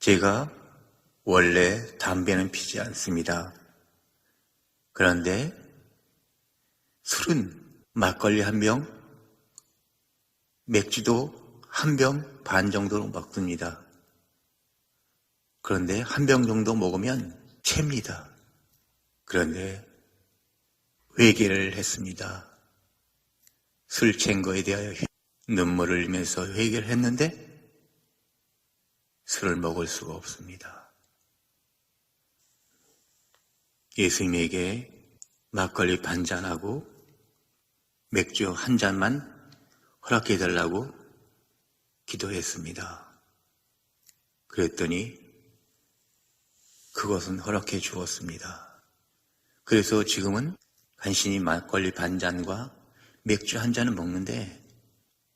제가 원래 담배는 피지 않습니다. 그런데 술은 막걸리 한 병, 맥주도 한 병 반 정도로 먹습니다. 그런데 한 병 정도 먹으면 채입니다. 그런데 회개를 했습니다. 술 챈 거에 대하여 눈물을 흘리면서 회개를 했는데 술을 먹을 수가 없습니다. 예수님에게 막걸리 반 잔하고 맥주 한 잔만 허락해 달라고 기도했습니다. 그랬더니 그것은 허락해 주었습니다. 그래서 지금은 간신히 막걸리 반 잔과 맥주 한 잔을 먹는데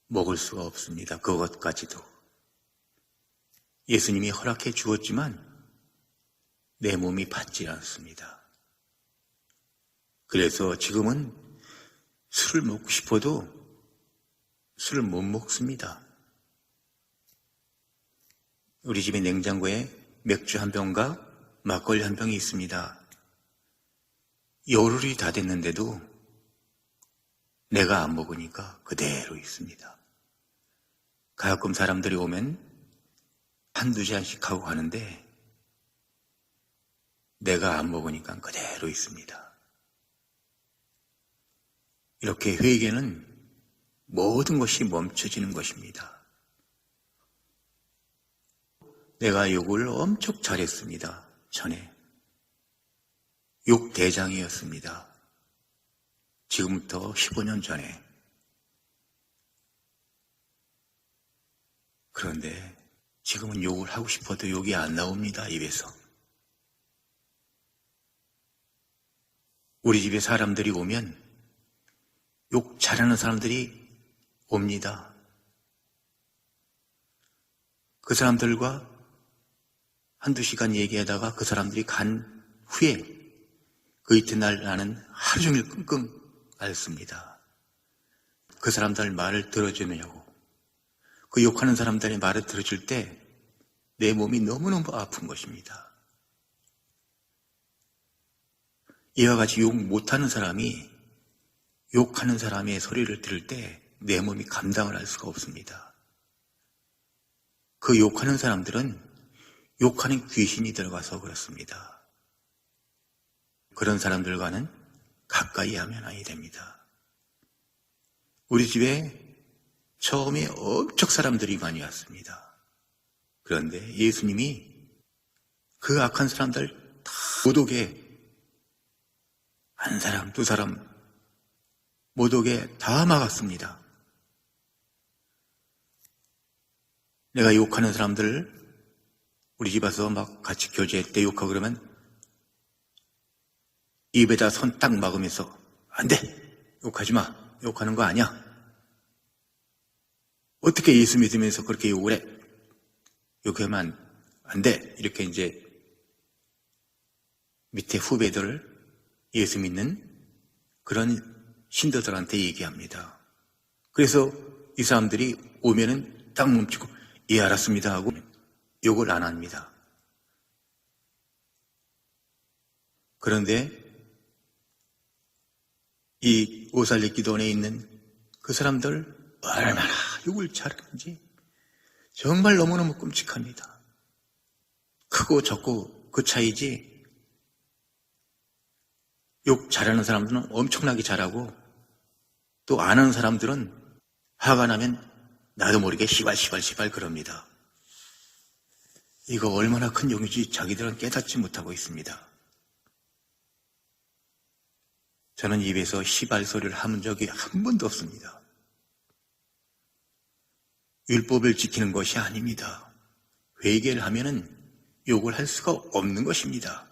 먹을 수가 없습니다. 그것까지도. 예수님이 허락해 주었지만 내 몸이 받지 않습니다. 그래서 지금은 술을 먹고 싶어도 술을 못 먹습니다. 우리 집에 냉장고에 맥주 한 병과 막걸리 한 병이 있습니다. 열흘이 다 됐는데도 내가 안 먹으니까 그대로 있습니다. 가끔 사람들이 오면 한두 잔씩 하고 가는데 내가 안 먹으니까 그대로 있습니다. 이렇게 회개는 모든 것이 멈춰지는 것입니다. 내가 욕을 엄청 잘했습니다. 전에. 욕 대장이었습니다. 지금부터 15년 전에. 그런데 지금은 욕을 하고 싶어도 욕이 안 나옵니다. 입에서. 우리 집에 사람들이 오면 욕 잘하는 사람들이 옵니다. 그 사람들과 한두 시간 얘기하다가 그 사람들이 간 후에 그 이튿날 나는 하루 종일 끙끙 앓습니다. 그 사람들 말을 들어주느냐고. 그 욕하는 사람들의 말을 들어줄 때 내 몸이 너무너무 아픈 것입니다. 이와 같이 욕 못하는 사람이 욕하는 사람의 소리를 들을 때 내 몸이 감당을 할 수가 없습니다. 그 욕하는 사람들은 욕하는 귀신이 들어가서 그렇습니다. 그런 사람들과는 가까이 하면 아니 됩니다. 우리 집에 처음에 엄청 사람들이 많이 왔습니다. 그런데 예수님이 그 악한 사람들 다 못 오게 한 사람, 두 사람 못 오게 다 막았습니다. 내가 욕하는 사람들 우리 집 와서 막 같이 교제할 때 욕하고 그러면 입에다 손 딱 막으면서 안 돼! 욕하지 마! 욕하는 거 아니야! 어떻게 예수 믿으면서 그렇게 욕을 해? 욕하면 안 돼! 이렇게 이제 밑에 후배들을 예수 믿는 그런 신도들한테 얘기합니다. 그래서 이 사람들이 오면은 딱 멈추고 예 알았습니다 하고 욕을 안 합니다. 그런데 이 오살리 기도원에 있는 그 사람들 얼마나 욕을 잘하는지 정말 너무너무 끔찍합니다. 크고 적고 그 차이지 욕 잘하는 사람들은 엄청나게 잘하고 또 안 하는 사람들은 화가 나면 나도 모르게 시발 그럽니다. 이거 얼마나 큰 욕인지 자기들은 깨닫지 못하고 있습니다. 저는 입에서 시발 소리를 한 적이 한 번도 없습니다. 율법을 지키는 것이 아닙니다. 회개를 하면은 욕을 할 수가 없는 것입니다.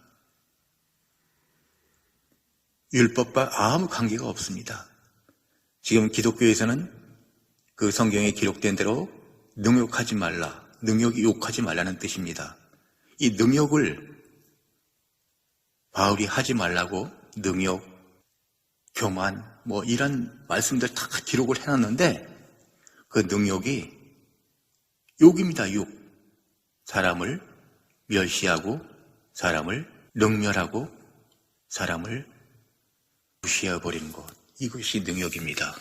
율법과 아무 관계가 없습니다. 지금 기독교에서는 그 성경에 기록된 대로 능욕하지 말라, 능욕이 욕하지 말라는 뜻입니다. 이 능욕을 바울이 하지 말라고 능욕, 교만, 이런 말씀들 다 기록을 해놨는데 그 능욕이 욕입니다. 욕. 사람을 멸시하고 사람을 능멸하고 사람을 무시해버리는 것, 이것이 능욕입니다.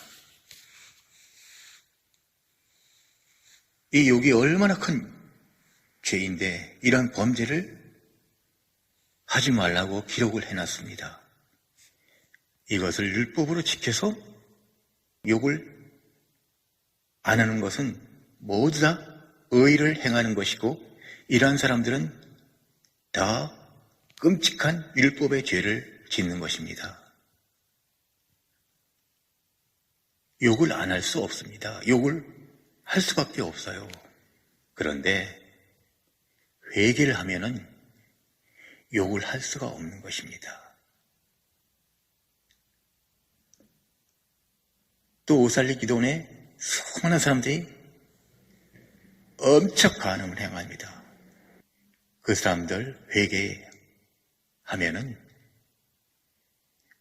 이 욕이 얼마나 큰 죄인데 이런 범죄를 하지 말라고 기록을 해놨습니다. 이것을 율법으로 지켜서 욕을 안 하는 것은 모두 다 의를 행하는 것이고, 이러한 사람들은 다 끔찍한 율법의 죄를 짓는 것입니다. 욕을 안 할 수 없습니다. 욕을 할 수밖에 없어요. 그런데 회개를 하면은 욕을 할 수가 없는 것입니다. 또 오살리 기도원에 수많은 사람들이 엄청 간음을 행합니다. 그 사람들 회개하면은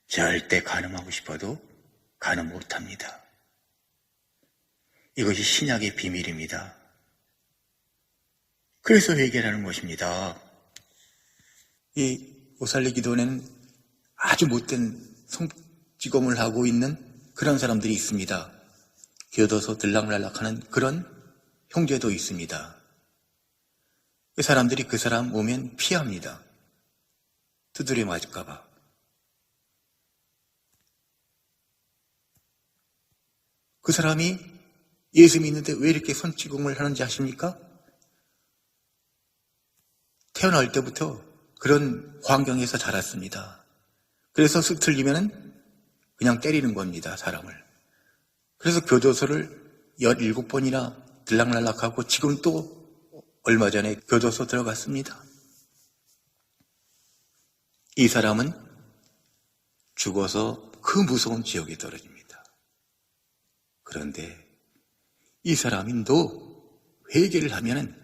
절대 간음하고 싶어도 간음 못합니다. 이것이 신약의 비밀입니다. 그래서 회개라는 것입니다. 이 오살리 기도원에는 아주 못된 성직업을 하고 있는 그런 사람들이 있습니다. 교도소 들락날락하는 그런 형제도 있습니다. 그 사람들이 그 사람 오면 피합니다. 두드려 맞을까봐. 그 사람이 예수 믿는데 왜 이렇게 손찌검을 하는지 아십니까? 태어날 때부터 그런 환경에서 자랐습니다. 그래서 수틀리면은 그냥 때리는 겁니다, 사람을. 그래서 교도소를 17번이나 들락날락하고 지금 또 얼마 전에 교도소 들어갔습니다. 이 사람은 죽어서 그 무서운 지옥에 떨어집니다. 그런데 이 사람인도 회개를 하면은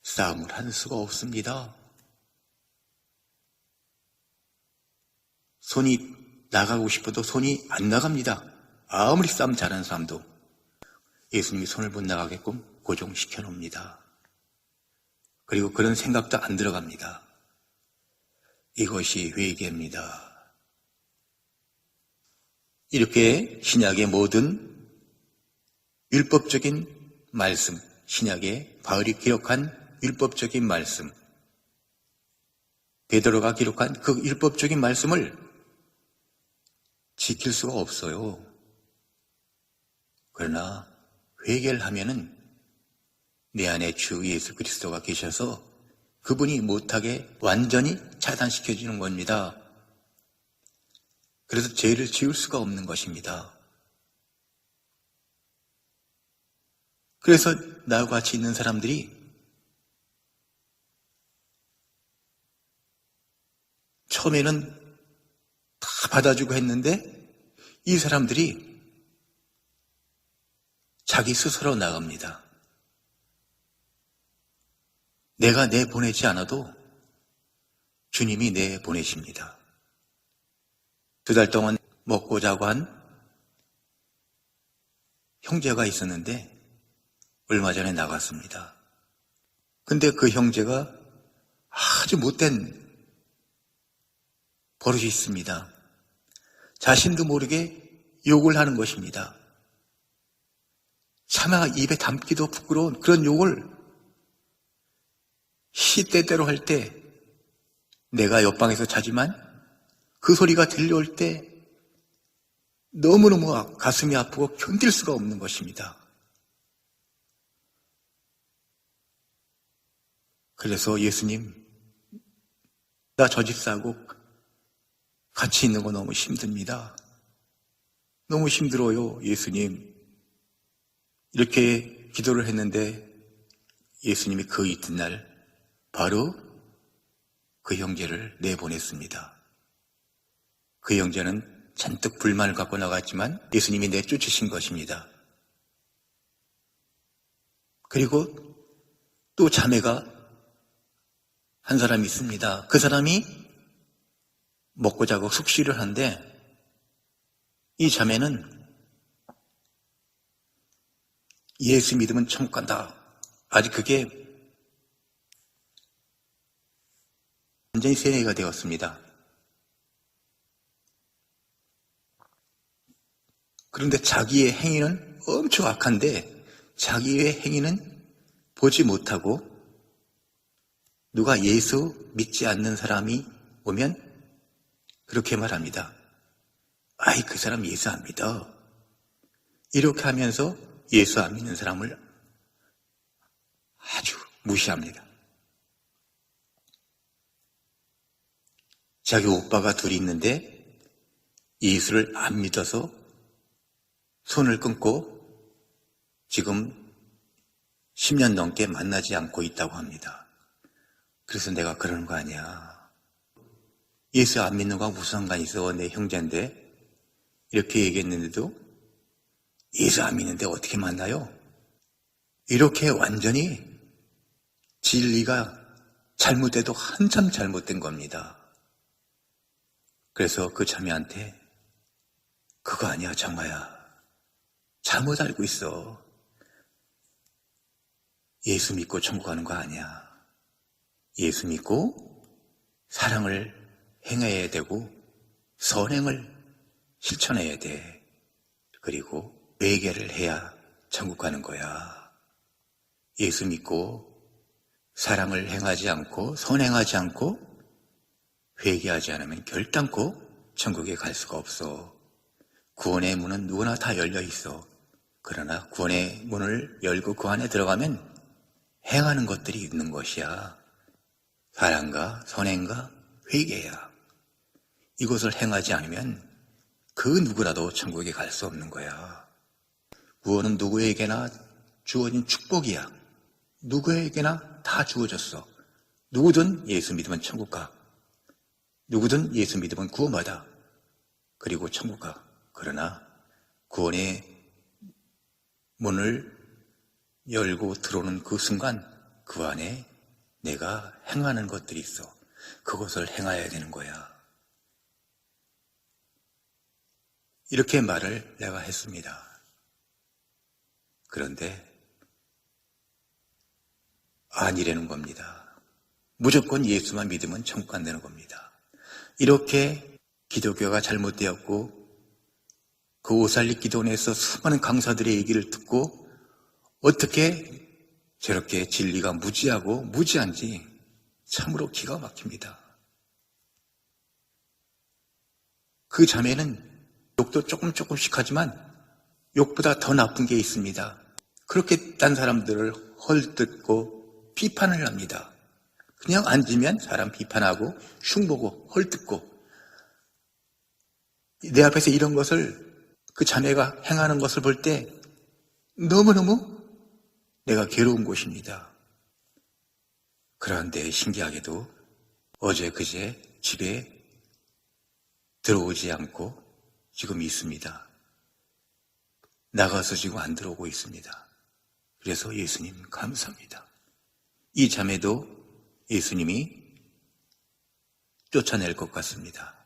싸움을 할 수가 없습니다. 손이 나가고 싶어도 손이 안 나갑니다. 아무리 싸움 잘하는 사람도 예수님이 손을 못 나가게끔 고정시켜 놓습니다. 그리고 그런 생각도 안 들어갑니다. 이것이 회개입니다. 이렇게 신약의 모든 율법적인 말씀, 신약에 바울이 기록한 율법적인 말씀, 베드로가 기록한 그 율법적인 말씀을 지킬 수가 없어요. 그러나 회개를 하면은 내 안에 주 예수 그리스도가 계셔서 그분이 못하게 완전히 차단시켜주는 겁니다. 그래서 죄를 지을 수가 없는 것입니다. 그래서 나와 같이 있는 사람들이 처음에는 다 받아주고 했는데 이 사람들이 자기 스스로 나갑니다. 내가 내보내지 않아도 주님이 내보내십니다. 2달 동안 먹고 자고 한 형제가 있었는데 얼마 전에 나갔습니다. 근데 그 형제가 아주 못된 버릇이 있습니다. 자신도 모르게 욕을 하는 것입니다. 차마 입에 담기도 부끄러운 그런 욕을 시때때로 할 때 내가 옆방에서 자지만 그 소리가 들려올 때 너무너무 가슴이 아프고 견딜 수가 없는 것입니다. 그래서 예수님, 나 저 집 사고 같이 있는 거 너무 힘듭니다. 너무 힘들어요, 예수님. 이렇게 기도를 했는데 예수님이 그 이튿날 바로 그 형제를 내보냈습니다. 그 형제는 잔뜩 불만을 갖고 나갔지만 예수님이 내쫓으신 것입니다. 그리고 또 자매가 한 사람이 있습니다. 그 사람이 먹고 자고 숙식을 하는데 이 자매는 예수 믿으면 천국 간다. 아직 그게 완전히 세뇌가 되었습니다. 그런데 자기의 행위는 엄청 악한데 자기의 행위는 보지 못하고 누가 예수 믿지 않는 사람이 오면 그렇게 말합니다. 아이, 그 사람 예수 안 믿어. 이렇게 하면서 예수 안 믿는 사람을 아주 무시합니다. 자기 오빠가 둘이 있는데 예수를 안 믿어서 손을 끊고 지금 10년 넘게 만나지 않고 있다고 합니다. 그래서 내가 그러는 거 아니야. 예수 안 믿는 거하고 무슨 상관이 있어? 내 형제인데. 이렇게 얘기했는데도 예수 안 믿는데 어떻게 만나요? 이렇게 완전히 진리가 잘못돼도 한참 잘못된 겁니다. 그래서 그 자매한테 그거 아니야, 장마야. 잘못 알고 있어. 예수 믿고 천국 가는 거 아니야. 예수 믿고 사랑을 행해야 되고 선행을 실천해야 돼. 그리고 회개를 해야 천국 가는 거야. 예수 믿고 사랑을 행하지 않고 선행하지 않고 회개하지 않으면 결단코 천국에 갈 수가 없어. 구원의 문은 누구나 다 열려 있어. 그러나 구원의 문을 열고 그 안에 들어가면 행하는 것들이 있는 것이야. 사랑과 선행과 회개야. 이것을 행하지 않으면 그 누구라도 천국에 갈 수 없는 거야. 구원은 누구에게나 주어진 축복이야. 누구에게나 다 주어졌어. 누구든 예수 믿으면 천국 가. 누구든 예수 믿으면 구원받아. 그리고 천국 가. 그러나 구원의 문을 열고 들어오는 그 순간 그 안에 내가 행하는 것들이 있어. 그것을 행해야 되는 거야. 이렇게 말을 내가 했습니다. 그런데 아니라는 겁니다. 무조건 예수만 믿으면 천국 간다는 겁니다. 이렇게 기독교가 잘못되었고 그 오살리 기도원에서 수많은 강사들의 얘기를 듣고 어떻게 저렇게 진리가 무지하고 무지한지 참으로 기가 막힙니다. 그 자매는 욕도 조금씩 하지만 욕보다 더 나쁜 게 있습니다. 그렇게 딴 사람들을 헐뜯고 비판을 합니다. 그냥 앉으면 사람 비판하고 흉보고 헐뜯고 내 앞에서 이런 것을 그 자매가 행하는 것을 볼 때 너무너무 내가 괴로운 곳입니다. 그런데 신기하게도 어제 그제 집에 들어오지 않고 지금 있습니다. 나가서 지금 안 들어오고 있습니다. 그래서 예수님 감사합니다. 이 자매도 예수님이 쫓아낼 것 같습니다.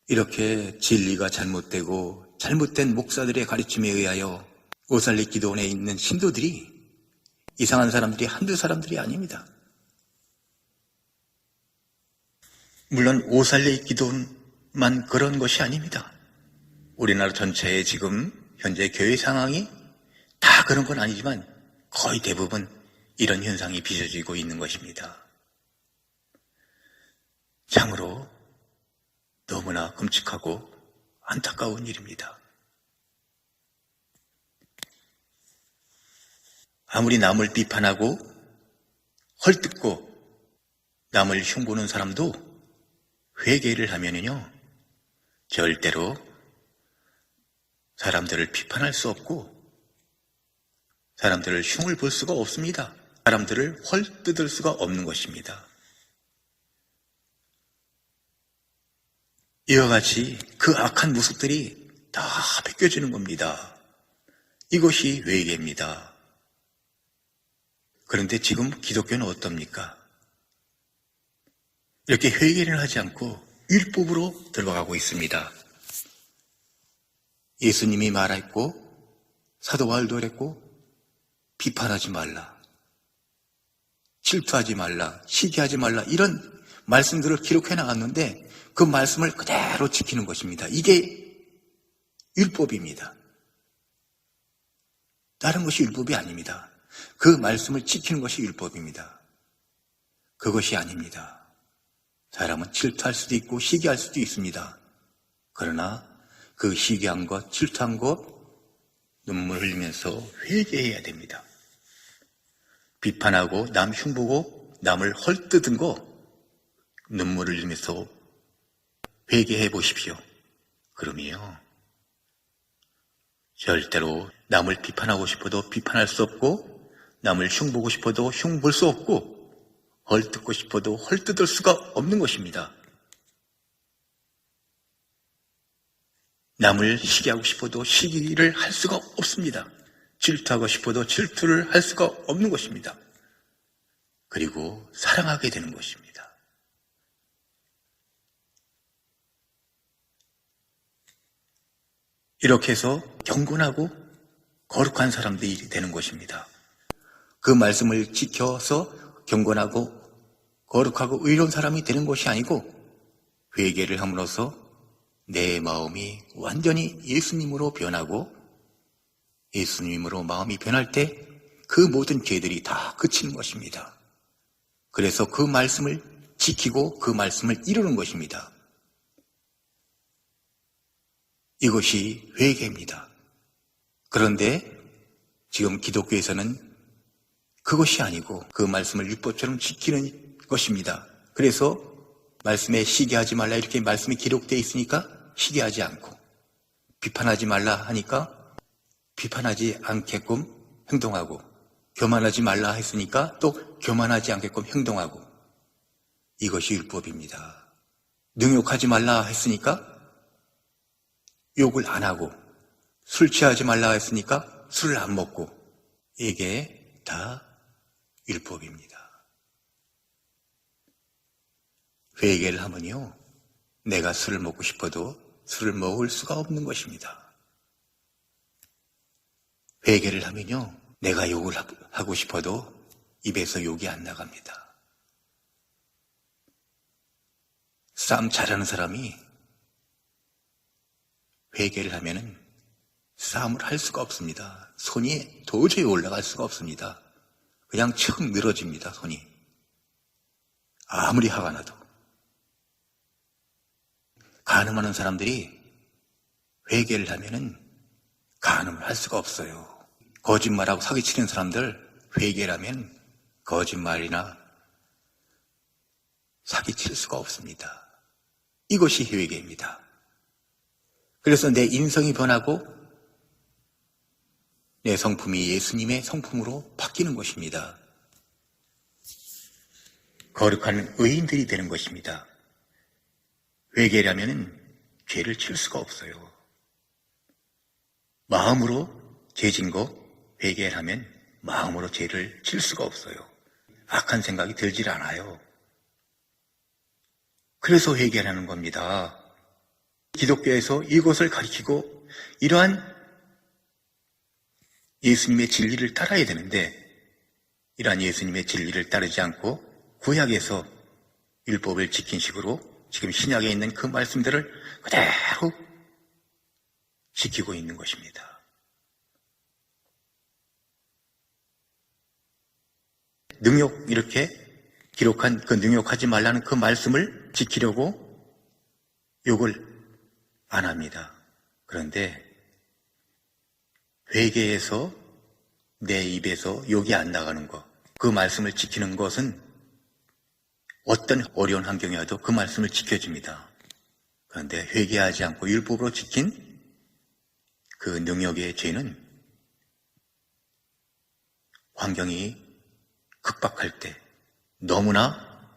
이렇게 진리가 잘못되고 잘못된 목사들의 가르침에 의하여 오살리 기도원에 있는 신도들이 이상한 사람들이 한두 사람들이 아닙니다. 물론 오살리 기도원만 그런 것이 아닙니다. 우리나라 전체의 지금 현재 교회 상황이 다 그런 건 아니지만 거의 대부분 이런 현상이 빚어지고 있는 것입니다. 참으로 너무나 끔찍하고 안타까운 일입니다. 아무리 남을 비판하고 헐뜯고 남을 흉보는 사람도 회개를 하면은요, 절대로 사람들을 비판할 수 없고 사람들을 흉을 볼 수가 없습니다. 사람들을 헐뜯을 수가 없는 것입니다. 이와 같이 그 악한 모습들이 다 벗겨지는 겁니다. 이것이 회개입니다. 그런데 지금 기독교는 어떻습니까? 이렇게 회개를 하지 않고 율법으로 들어가고 있습니다. 예수님이 말했고 사도 바울도 그랬고 비판하지 말라. 질투하지 말라, 시기하지 말라 이런 말씀들을 기록해 나갔는데 그 말씀을 그대로 지키는 것입니다. 이게 율법입니다. 다른 것이 율법이 아닙니다. 그 말씀을 지키는 것이 율법입니다. 그것이 아닙니다. 사람은 질투할 수도 있고 시기할 수도 있습니다. 그러나 그 시기한 것, 질투한 것 눈물 흘리면서 회개해야 됩니다. 비판하고 남 흉보고 남을 헐뜯은 거 눈물을 흘리면서 회개해 보십시오. 그러면요 절대로 남을 비판하고 싶어도 비판할 수 없고 남을 흉보고 싶어도 흉볼 수 없고 헐뜯고 싶어도 헐뜯을 수가 없는 것입니다. 남을 시기하고 싶어도 시기를 할 수가 없습니다. 질투하고 싶어도 질투를 할 수가 없는 것입니다. 그리고 사랑하게 되는 것입니다. 이렇게 해서 경건하고 거룩한 사람들이 되는 것입니다. 그 말씀을 지켜서 경건하고 거룩하고 의로운 사람이 되는 것이 아니고 회개를 함으로써 내 마음이 완전히 예수님으로 변하고 예수님으로 마음이 변할 때 그 모든 죄들이 다 그치는 것입니다. 그래서 그 말씀을 지키고 그 말씀을 이루는 것입니다. 이것이 회개입니다. 그런데 지금 기독교에서는 그것이 아니고 그 말씀을 율법처럼 지키는 것입니다. 그래서 말씀에 시기하지 말라 이렇게 말씀이 기록되어 있으니까 시기하지 않고 비판하지 말라 하니까 비판하지 않게끔 행동하고 교만하지 말라 했으니까 또 교만하지 않게끔 행동하고 이것이 율법입니다. 능욕하지 말라 했으니까 욕을 안 하고 술 취하지 말라 했으니까 술을 안 먹고 이게 다 율법입니다. 회개를 하면요 내가 술을 먹고 싶어도 술을 먹을 수가 없는 것입니다. 회개를 하면요 내가 욕을 하고 싶어도 입에서 욕이 안 나갑니다. 싸움 잘하는 사람이 회개를 하면은 싸움을 할 수가 없습니다. 손이 도저히 올라갈 수가 없습니다. 그냥 척 늘어집니다, 손이. 아무리 화가 나도. 간음하는 사람들이 회개를 하면은 간음을 할 수가 없어요. 거짓말하고 사기치는 사람들 회개를 하면 거짓말이나 사기칠 수가 없습니다. 이것이 회개입니다. 그래서 내 인성이 변하고 내 성품이 예수님의 성품으로 바뀌는 것입니다. 거룩한 의인들이 되는 것입니다. 회개라면 죄를 칠 수가 없어요. 마음으로 죄진 거 회개를 하면 마음으로 죄를 칠 수가 없어요. 악한 생각이 들질 않아요. 그래서 회개를 하는 겁니다. 기독교에서 이것을 가리키고 이러한 예수님의 진리를 따라야 되는데 이러한 예수님의 진리를 따르지 않고 구약에서 율법을 지킨 식으로 지금 신약에 있는 그 말씀들을 그대로 지키고 있는 것입니다. 능욕 이렇게 기록한 그 능욕하지 말라는 그 말씀을 지키려고 욕을 안 합니다. 그런데 회개에서 내 입에서 욕이 안 나가는 것, 그 말씀을 지키는 것은 어떤 어려운 환경이어도 그 말씀을 지켜줍니다. 그런데 회개하지 않고 율법으로 지킨 그 능욕의 죄는 환경이 급박할 때, 너무나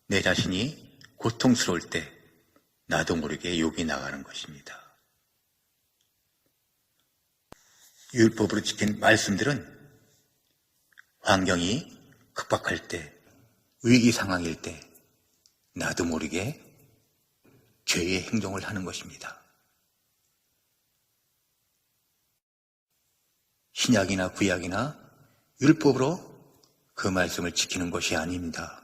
내 자신이 고통스러울 때 나도 모르게 욕이 나가는 것입니다. 율법으로 지킨 말씀들은 환경이 급박할 때, 위기 상황일 때 나도 모르게 죄의 행동을 하는 것입니다. 신약이나 구약이나 율법으로 그 말씀을 지키는 것이 아닙니다.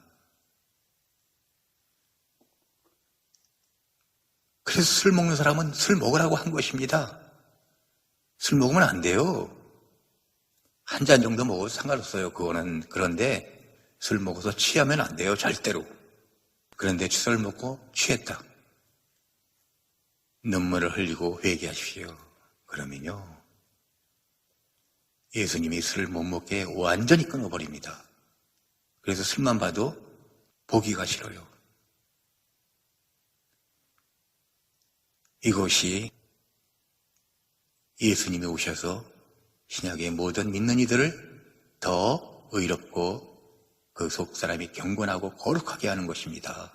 그래서 술 먹는 사람은 술 먹으라고 한 것입니다. 술 먹으면 안 돼요. 한 잔 정도 먹어도 상관없어요. 그거는. 그런데 술 먹어서 취하면 안 돼요. 절대로. 그런데 술을 먹고 취했다. 눈물을 흘리고 회개하십시오. 그러면요, 예수님이 술을 못 먹게 완전히 끊어버립니다. 그래서 술만 봐도 보기가 싫어요. 이것이 예수님이 오셔서 신약의 모든 믿는 이들을 더 의롭고 그 속 사람이 경건하고 거룩하게 하는 것입니다.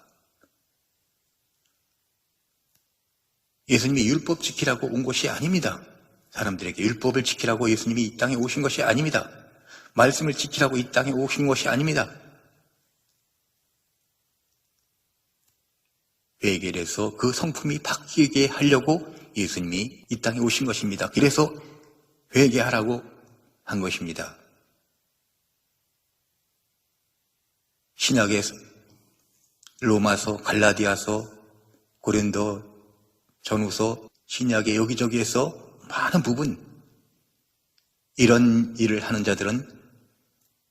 예수님이 율법 지키라고 온 것이 아닙니다. 사람들에게 율법을 지키라고 예수님이 이 땅에 오신 것이 아닙니다. 말씀을 지키라고 이 땅에 오신 것이 아닙니다. 회개를 해서 그 성품이 바뀌게 하려고 예수님이 이 땅에 오신 것입니다. 그래서 회개하라고 한 것입니다. 신약의 로마서, 갈라디아서, 고린도 전후서, 신약의 여기저기에서 많은 부분, 이런 일을 하는 자들은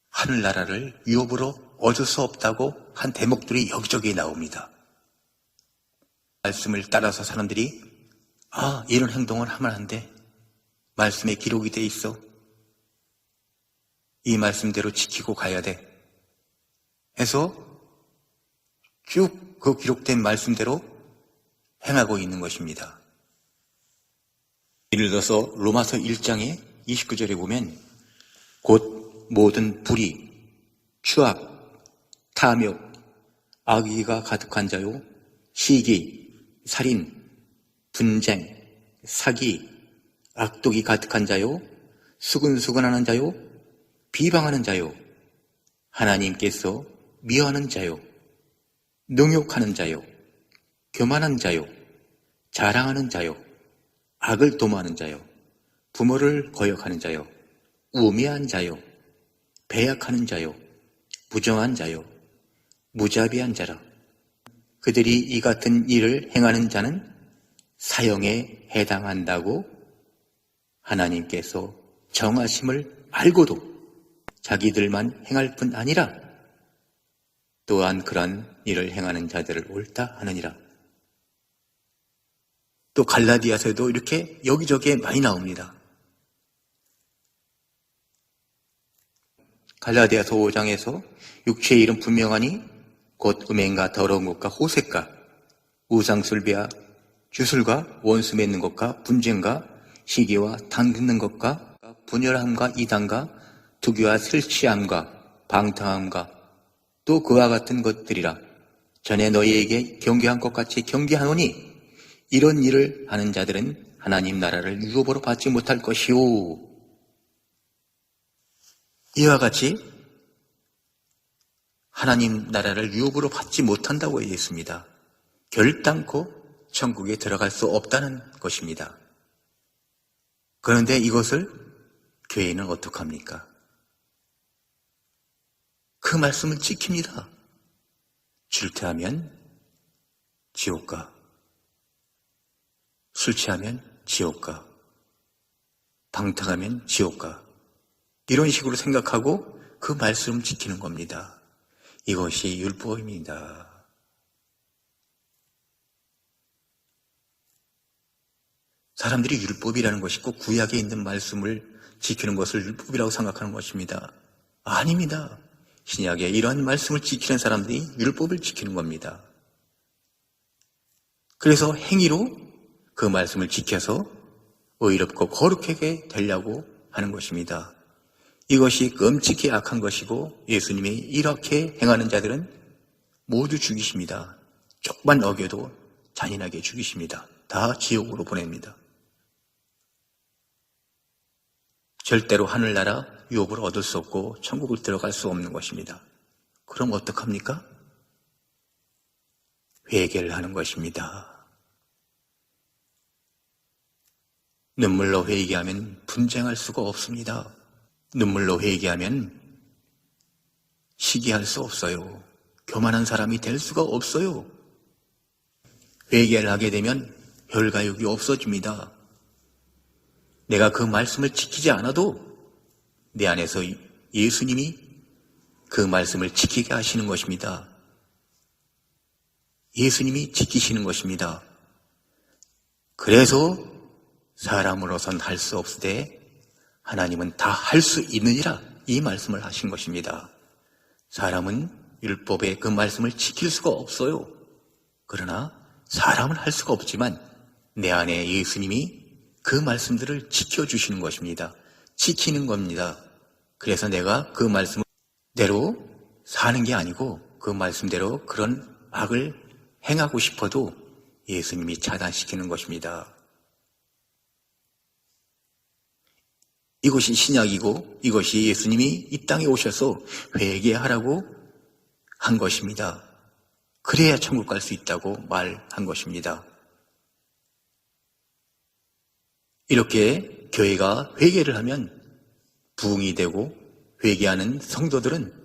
하늘나라를 유업으로 얻을 수 없다고 한 대목들이 여기저기에 나옵니다. 말씀을 따라서 사람들이 이런 행동을 하면 안 돼. 말씀에 기록이 돼 있어. 이 말씀대로 지키고 가야 돼. 해서 쭉 그 기록된 말씀대로 행하고 있는 것입니다. 예를 들어서 로마서 1장의 29절에 보면 곧 모든 불의, 추악, 탐욕, 악의가 가득한 자요, 시기, 살인, 분쟁, 사기, 악독이 가득한 자요, 수근수근하는 자요, 비방하는 자요, 하나님께서 미워하는 자요, 능욕하는 자요, 교만한 자요, 자랑하는 자요, 악을 도모하는 자요, 부모를 거역하는 자요, 우매한 자요, 배약하는 자요, 부정한 자요, 무자비한 자라. 그들이 이 같은 일을 행하는 자는 사형에 해당한다고 하나님께서 정하심을 알고도 자기들만 행할 뿐 아니라 또한 그런 일을 행하는 자들을 옳다 하느니라. 또 갈라디아서에도 이렇게 여기저기에 많이 나옵니다. 갈라디아서 5장에서 육체의 일은 분명하니 곧 음행과 더러운 것과 호색과 우상숭배와 주술과 원수 맺는 것과 분쟁과 시기와 당듣는 것과 분열함과 이단과 투기와 술취함과 방탕함과 또 그와 같은 것들이라. 전에 너희에게 경계한 것 같이 경계하노니 이런 일을 하는 자들은 하나님 나라를 유업으로 받지 못할 것이오. 이와 같이 하나님 나라를 유업으로 받지 못한다고 얘기했습니다. 결단코 천국에 들어갈 수 없다는 것입니다. 그런데 이것을 교회는 어떡합니까? 그 말씀을 지킵니다. 질투하면 지옥가, 술 취하면 지옥가, 방탕하면 지옥가, 이런 식으로 생각하고 그 말씀을 지키는 겁니다. 이것이 율법입니다. 사람들이 율법이라는 것이 꼭 구약에 있는 말씀을 지키는 것을 율법이라고 생각하는 것입니다. 아닙니다. 신약에 이러한 말씀을 지키는 사람들이 율법을 지키는 겁니다. 그래서 행위로 그 말씀을 지켜서 의롭고 거룩하게 되려고 하는 것입니다. 이것이 끔찍히 악한 것이고 예수님이 이렇게 행하는 자들은 모두 죽이십니다. 조금만 어겨도 잔인하게 죽이십니다. 다 지옥으로 보냅니다. 절대로 하늘나라 유업을 얻을 수 없고 천국을 들어갈 수 없는 것입니다. 그럼 어떡합니까? 회개를 하는 것입니다. 눈물로 회개하면 분쟁할 수가 없습니다. 눈물로 회개하면 시기할 수 없어요. 교만한 사람이 될 수가 없어요. 회개를 하게 되면 혈가육이 없어집니다. 내가 그 말씀을 지키지 않아도 내 안에서 예수님이 그 말씀을 지키게 하시는 것입니다. 예수님이 지키시는 것입니다. 그래서 사람으로선 할 수 없으되 하나님은 다 할 수 있느니라 이 말씀을 하신 것입니다. 사람은 율법의 그 말씀을 지킬 수가 없어요. 그러나 사람은 할 수가 없지만 내 안에 예수님이 그 말씀들을 지켜주시는 것입니다. 지키는 겁니다. 그래서 내가 그 말씀대로 사는 게 아니고 그 말씀대로 그런 악을 행하고 싶어도 예수님이 차단시키는 것입니다. 이것이 신약이고 이것이 예수님이 이 땅에 오셔서 회개하라고 한 것입니다. 그래야 천국 갈 수 있다고 말한 것입니다. 이렇게 교회가 회개를 하면 부흥이 되고 회개하는 성도들은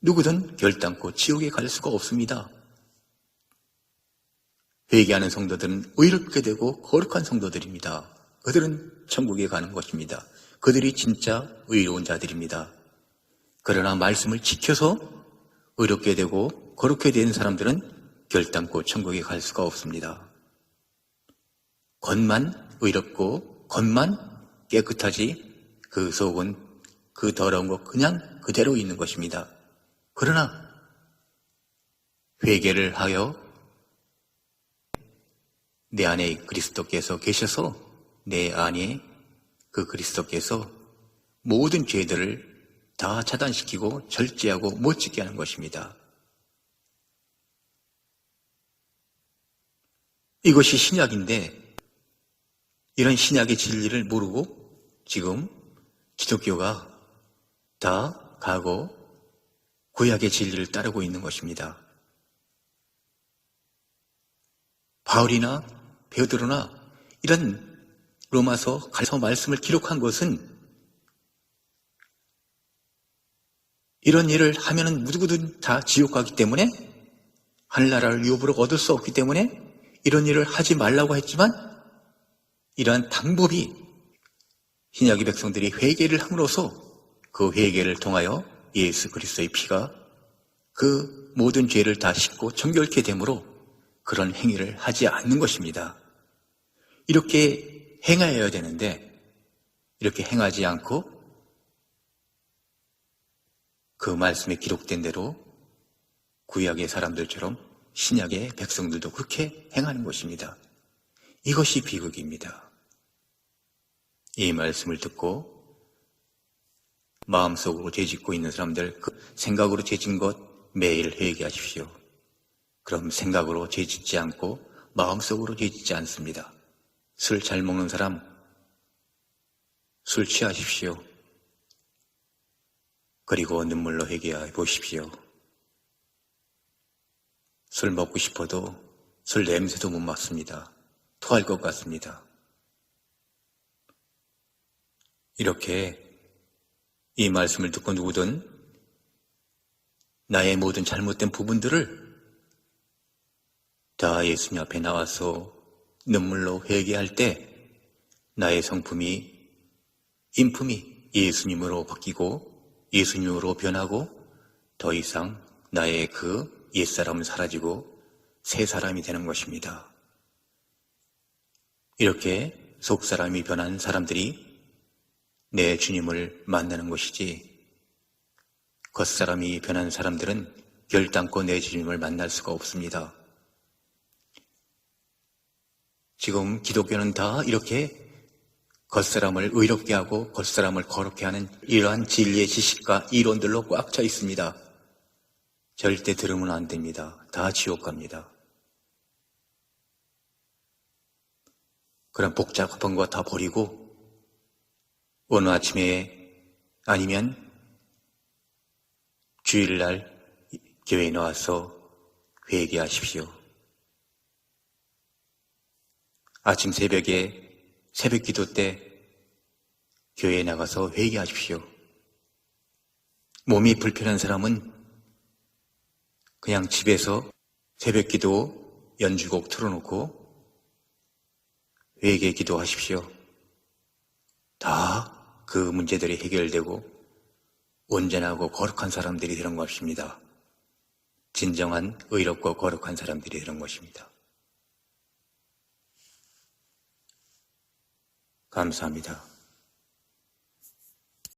누구든 결단코 지옥에 갈 수가 없습니다. 회개하는 성도들은 의롭게 되고 거룩한 성도들입니다. 그들은 천국에 가는 것입니다. 그들이 진짜 의로운 자들입니다. 그러나 말씀을 지켜서 의롭게 되고 거룩게 된 사람들은 결단코 천국에 갈 수가 없습니다. 겉만 의롭고 겉만 깨끗하지 그 속은 그 더러운 것 그냥 그대로 있는 것입니다. 그러나 회개를 하여 내 안에 그리스도께서 계셔서 내 안에 그 그리스도께서 모든 죄들을 다 차단시키고 절제하고 못 지게 하는 것입니다. 이것이 신약인데 이런 신약의 진리를 모르고 지금 기독교가 다 가고 구약의 진리를 따르고 있는 것입니다. 바울이나 베드로나 이런 로마서 갈서 말씀을 기록한 것은 이런 일을 하면은 누구든 다 지옥 가기 때문에 하늘나라를 유업으로 얻을 수 없기 때문에 이런 일을 하지 말라고 했지만 이러한 방법이 신약의 백성들이 회개를 함으로써 그 회개를 통하여 예수 그리스도의 피가 그 모든 죄를 다 씻고 정결케 되므로 그런 행위를 하지 않는 것입니다. 이렇게 행하여야 되는데 이렇게 행하지 않고 그 말씀에 기록된 대로 구약의 사람들처럼 신약의 백성들도 그렇게 행하는 것입니다. 이것이 비극입니다. 이 말씀을 듣고 마음속으로 죄짓고 있는 사람들, 그 생각으로 죄진 것 매일 회개하십시오. 그럼 생각으로 죄짓지 않고 마음속으로 죄짓지 않습니다. 술 잘 먹는 사람 술 취하십시오. 그리고 눈물로 회개해 보십시오. 술 먹고 싶어도 술 냄새도 못 맡습니다. 토할 것 같습니다. 이렇게 이 말씀을 듣고 누구든 나의 모든 잘못된 부분들을 다 예수님 앞에 나와서 눈물로 회개할 때 나의 성품이 인품이 예수님으로 바뀌고 예수님으로 변하고 더 이상 나의 그 옛사람은 사라지고 새 사람이 되는 것입니다. 이렇게 속사람이 변한 사람들이 내 주님을 만나는 것이지 겉사람이 변한 사람들은 결단코 내 주님을 만날 수가 없습니다. 지금 기독교는 다 이렇게 겉사람을 의롭게 하고 겉사람을 거룩게 하는 이러한 진리의 지식과 이론들로 꽉 차 있습니다. 절대 들으면 안 됩니다. 다 지옥 갑니다. 그런 복잡한 거 다 버리고 오늘 아침에 아니면 주일날 교회에 나와서 회개하십시오. 아침 새벽에 새벽 기도 때 교회에 나가서 회개하십시오. 몸이 불편한 사람은 그냥 집에서 새벽기도 연주곡 틀어놓고 회개 기도하십시오. 다 그 문제들이 해결되고 온전하고 거룩한 사람들이 되는 것입니다. 진정한 의롭고 거룩한 사람들이 되는 것입니다. 감사합니다.